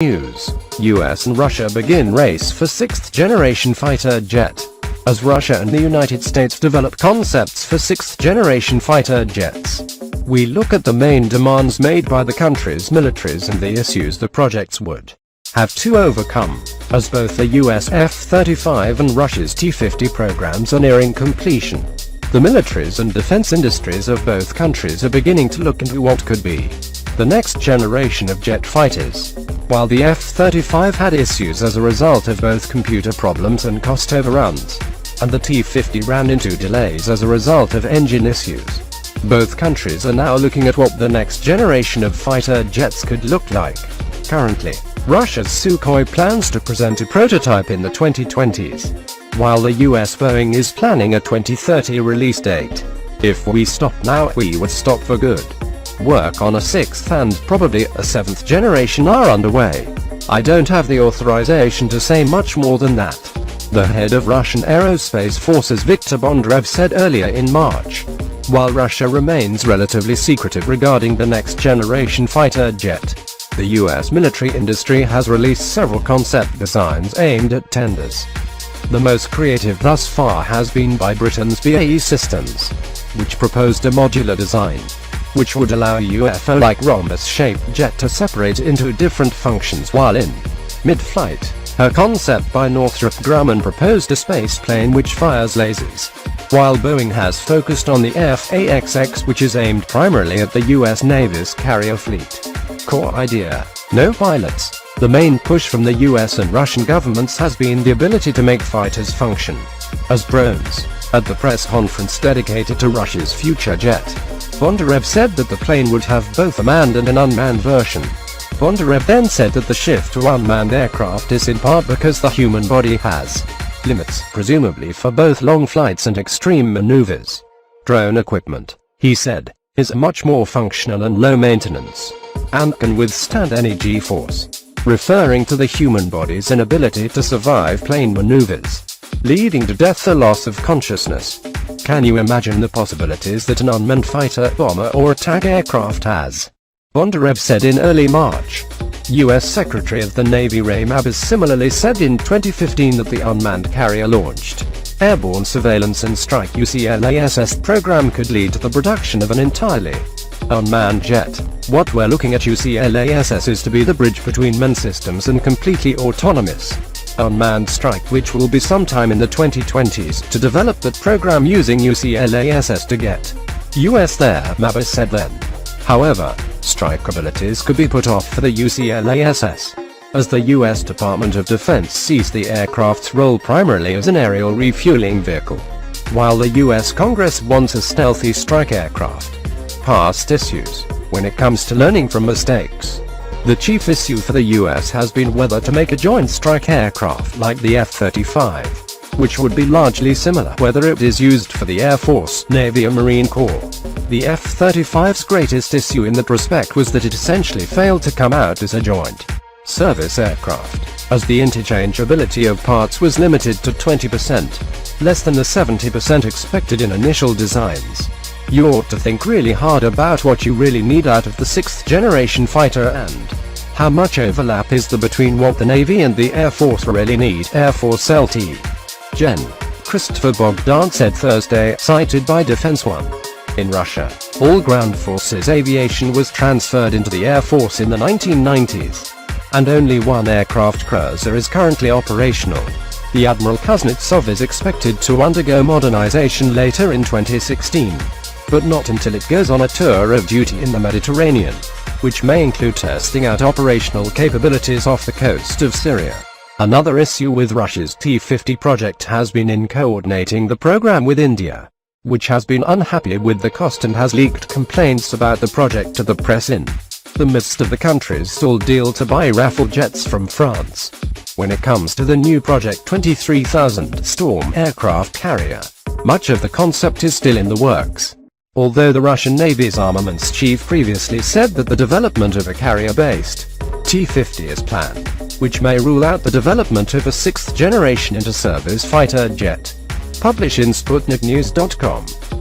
News: US and Russia begin race for sixth-generation fighter jet. As Russia and the United States develop concepts for sixth-generation fighter jets, we look at the main demands made by the country's militaries and the issues the projects would have to overcome, as both the US F-35 and Russia's T-50 programs are nearing completion. The militaries and defense industries of both countries are beginning to look into what could be the next generation of jet fighters. While the F-35 had issues as a result of both computer problems and cost overruns, and the T-50 ran into delays as a result of engine issues, both countries are now looking at what the next generation of fighter jets could look like. Currently, Russia's Sukhoi plans to present a prototype in the 2020s, while the US Boeing is planning a 2030 release date. If we stop now, we would stop for good. Work on a sixth and probably a seventh generation are underway. I don't have the authorization to say much more than that, the head of Russian Aerospace Forces Viktor Bondarev said earlier in March. While Russia remains relatively secretive regarding the next generation fighter jet, the US military industry has released several concept designs aimed at tenders. The most creative thus far has been by Britain's BAE Systems, which proposed a modular design, which would allow a UFO-like rhombus-shaped jet to separate into different functions while in mid-flight. Her concept by Northrop Grumman proposed a spaceplane which fires lasers, while Boeing has focused on the F/A-XX, which is aimed primarily at the US Navy's carrier fleet. Core idea: no pilots. The main push from the US and Russian governments has been the ability to make fighters function as drones. At the press conference dedicated to Russia's future jet, Bondarev said that the plane would have both a manned and an unmanned version. Bondarev then said that the shift to unmanned aircraft is in part because the human body has limits, presumably for both long flights and extreme maneuvers. Drone equipment, he said, is much more functional and low maintenance, and can withstand any G-force, referring to the human body's inability to survive plane maneuvers, leading to death or loss of consciousness. Can you imagine the possibilities that an unmanned fighter, bomber or attack aircraft has? Bondarev said in early March. US Secretary of the Navy Ray Mabus similarly said in 2015 that the unmanned carrier-launched airborne surveillance and strike UCLASS program could lead to the production of an entirely unmanned jet. What we're looking at UCLASS is to be the bridge between manned systems and completely autonomous unmanned strike, which will be sometime in the 2020s, to develop that program using UCLASS to get US there, Mabus said then. However, strike abilities could be put off for the UCLASS, as the US Department of Defense sees the aircraft's role primarily as an aerial refueling vehicle, while the US Congress wants a stealthy strike aircraft. Past issues: when it comes to learning from mistakes, the chief issue for the US has been whether to make a joint strike aircraft like the F-35, which would be largely similar whether it is used for the Air Force, Navy or Marine Corps. The F-35's greatest issue in that respect was that it essentially failed to come out as a joint service aircraft, as the interchangeability of parts was limited to 20%, less than the 70% expected in initial designs. You ought to think really hard about what you really need out of the sixth-generation fighter and how much overlap is there between what the Navy and the Air Force really need. Air Force LT Gen. Christopher Bogdan said Thursday, cited by Defense One. In Russia, all ground forces aviation was transferred into the Air Force in the 1990s, and only one aircraft cruiser is currently operational. The Admiral Kuznetsov is expected to undergo modernization later in 2016, but not until it goes on a tour of duty in the Mediterranean, which may include testing out operational capabilities off the coast of Syria. Another issue with Russia's T-50 project has been in coordinating the program with India, which has been unhappy with the cost and has leaked complaints about the project to the press in the midst of the country's stalled deal to buy Rafale jets from France. When it comes to the new Project 23,000 Storm aircraft carrier, much of the concept is still in the works. Although the Russian Navy's armaments chief previously said that the development of a carrier-based T-50 is planned, which may rule out the development of a sixth-generation inter-service fighter jet. Publish in SputnikNews.com.